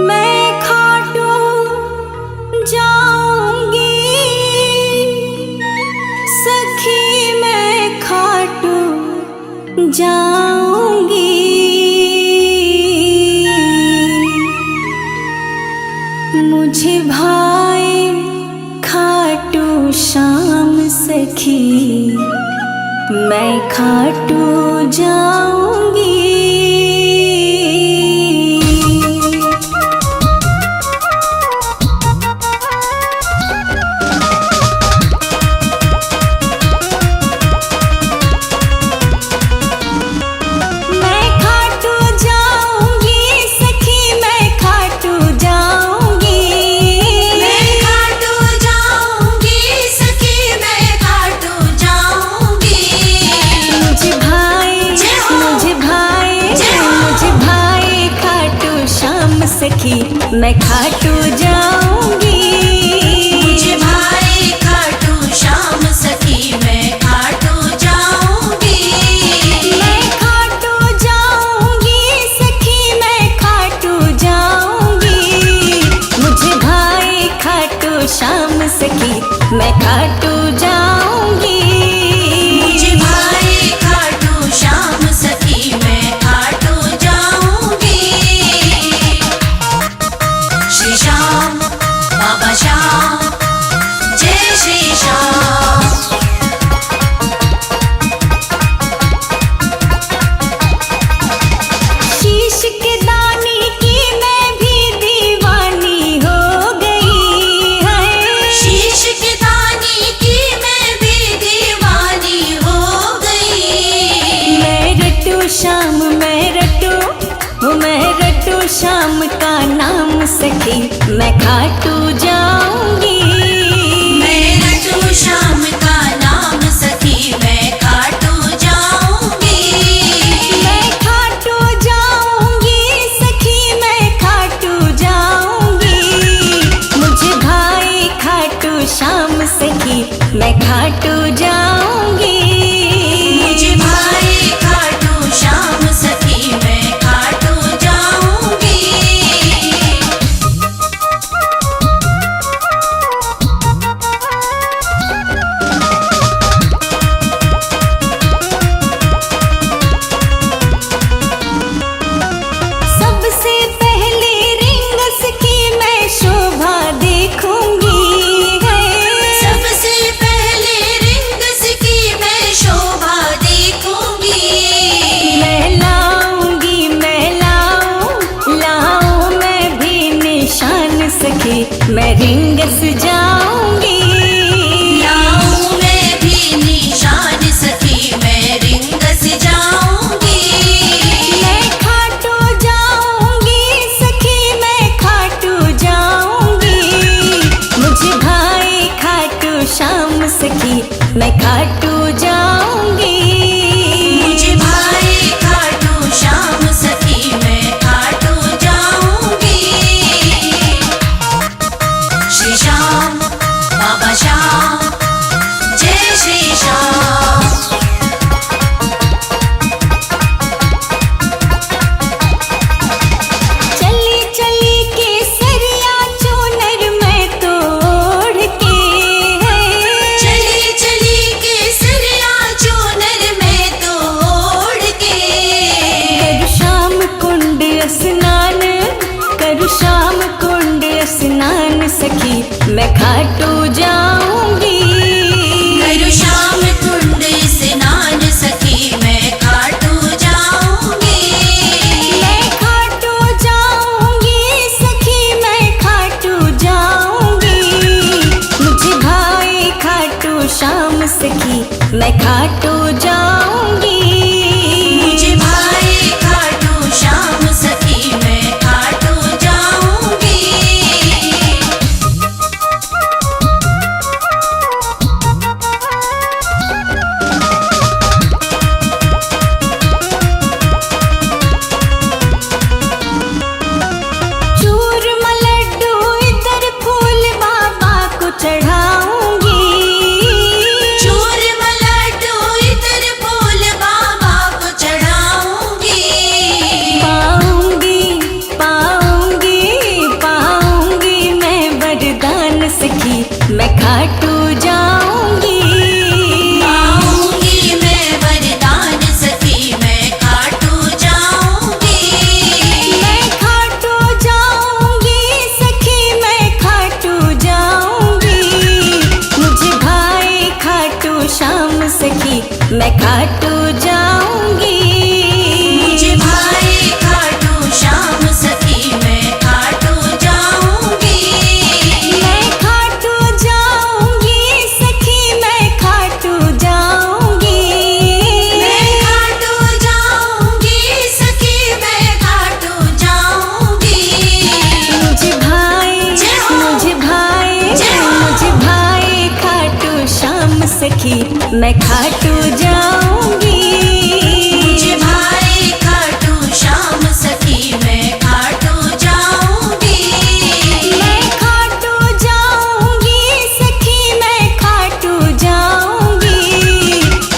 मैं खाटू जाऊंगी सखी, मैं खाटू जाऊंगी। मुझे भाई खाटू श्याम सखी, मैं खाटू जाऊंगी। सखी मैं खाटू जाऊंगी। मुझे भाई खाटू श्याम सखी, मैं खाटू जाऊंगी। मैं खाटू जाऊंगी सखी, मैं खाटू जाऊंगी। मुझे भाई खाटू श्याम सखी, मैं खाटू जाऊंगी। मुझे भाई खाटू श्याम सखी, मैं खाटू जाऊंगी। श्री श्याम बाबा श्याम, जय श्री श्याम। शीश के दानी की मैं भी दीवानी हो गई है। शीश के दानी की मैं भी दीवानी हो गई। मैं रटू श्याम, मैं रटू श्याम का नाम सखी, मैं खाटू जाऊंगी। मैं रटू श्याम का नाम सखी, मैं खाटू जाऊंगी। मैं खाटू जाऊंगी सखी, मैं खाटू जाऊंगी। मुझे भाई खाटू श्याम सखी, मैं खाटू जाऊंगी। मुझे भाई खाटू श्याम सखी, मैं खाटू जाऊंगी। सबसे पहले रिंगस की मैं शोभा देखूंगी है। सबसे पहले रिंगस की मैं शोभा देखूंगी। मैं लाऊंगी, लाऊं मैं भी निशान सखी, मैं रिंगस जाऊंगी। लाऊं मैं भी निशान सखी, मैं रिंगस जाऊंगी। मैं खाटू जाऊंगी सखी, मैं खाटू जाऊंगी। मुझे भाई खाटू श्याम सखी, मैं खाटू जाऊंगी। मुझे भाई खाटू श्याम सखी, मैं खाटू जाऊंगी। श्री श्याम बाबा श्याम, जय श्री श्याम। चली चली के सरिया चूनर मैं तोड़ के है। चली चली के सरिया चूनर में तोड़ के। करू श्याम कुंड स्नान, करू श्याम कुंड स्नान सखी, मैं खाटू जाऊंगी। करू श्याम कुंड स्नान सखी, मैं खाटू जाऊंगी। मैं खाटू जाऊंगी सखी, मैं खाटू जाऊंगी। मुझे भाई खाटू श्याम सखी, मैं खाटू जाऊंगी। मुझे भाई खाटू श्याम सखी, मैं खाटू जाऊंगी। चूरमा लड्डू इधर फूल बा खाटू जाऊंगी। पाऊंगी मैं वरदान सखी मैं खाटू जाऊंगी। मैं खाटू जाऊंगी सखी मैं खाटू जाऊंगी। मुझे भाई खाटू श्याम सखी मैं खाटू जाऊंगी। मुझे भाई खाटू श्याम सखी मैं खाटू जाऊंगी। मैं खाटू जाऊंगी सखी मैं खाटू जाऊंगी। मैं खाटू जाऊंगी सखी मैं खाटू जाऊंगी। मुझे भाई जय हो। मुझे भाई जय हो। मुझे भाई खाटू श्याम सखी मैं खाटू जाऊंगी। मुझे भाई खाटू श्याम सखी मैं खाटू जाऊंगी। मैं खाटू जाऊंगी सखी मैं खाटू जाऊंगी।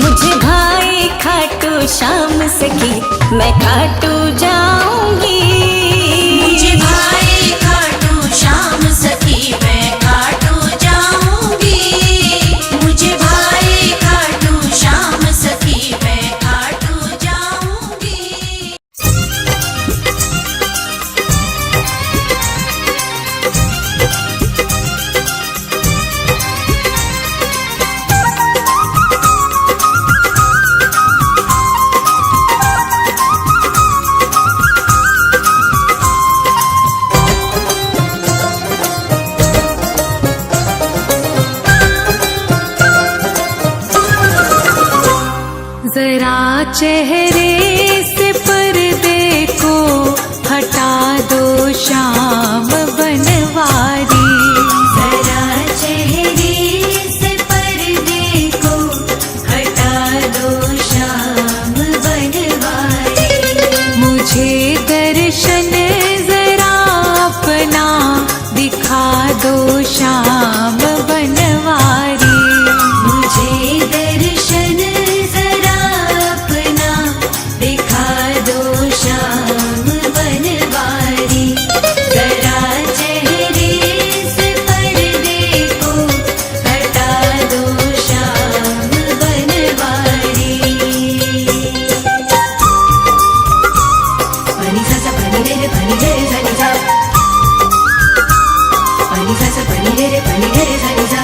मुझे भाई खाटू श्याम सखी मैं खाटू जाऊंगी। मुझे भाई खाटू श्याम सखी मैं खाटू जाऊंगी। मुझे भाई खाटू श्याम सखी मैं खाटू जाऊंगी। जरा चेहरे से पर्दे को हटा दो श्याम बनवारी। जरा चेहरे से पर्दे को हटा दो श्याम बनवारी। मुझे दर्शन जरा अपना दिखा दो श्याम बनवारी। मुझे दर्शन जरा अपना दिखा दो श्याम बनवारी। जरा चेहरे से पर्दे को हटा दो Shyam Banwari. pani sa sa pani re re sa ni sa pani sa sa pani re re sa ni sa।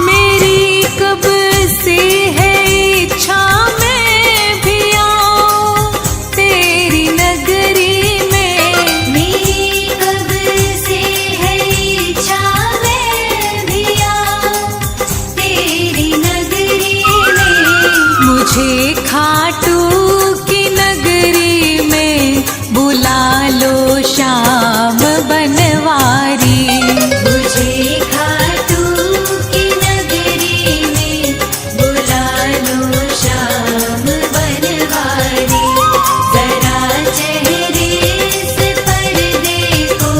मेरी कब से है इच्छा मैं भी आऊं तेरी नगरी में। मेरी कब से है इच्छा मैं भी आऊं तेरी नगरी में। मुझे खाटू की नगरी में बुला लो श्याम बनवारी। मुझे खाटू की नगरी में बुला लो श्याम बनवारी। जरा चेहरे से पर्दे को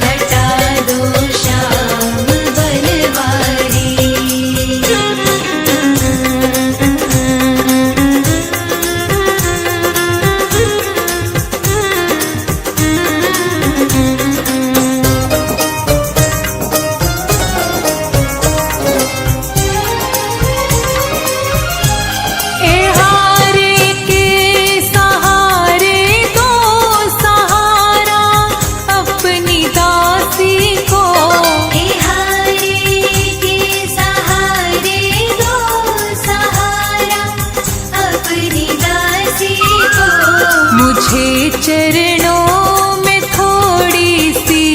हटा दो श्याम बनवारी। ए हारे के सहारे दो सहारा अपनी दासी को। बिहारी के सहारे दो सहारा अपनी दासी को। मुझे चरणों में थोड़ी सी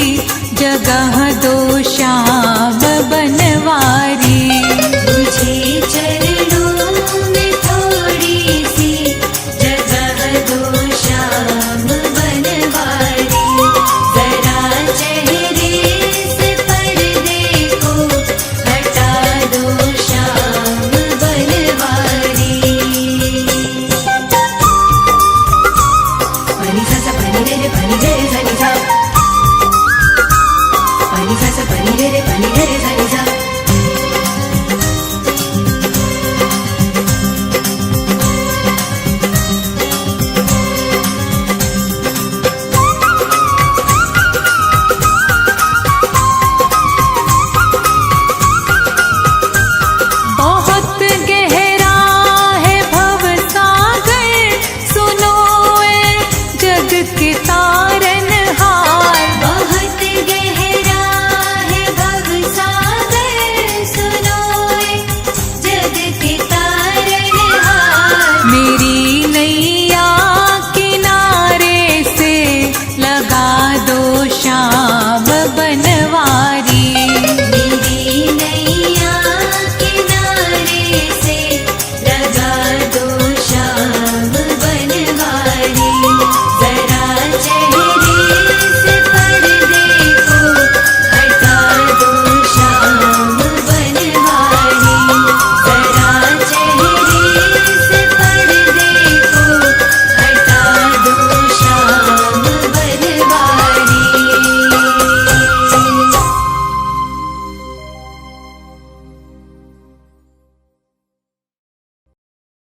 जगह दो श्याम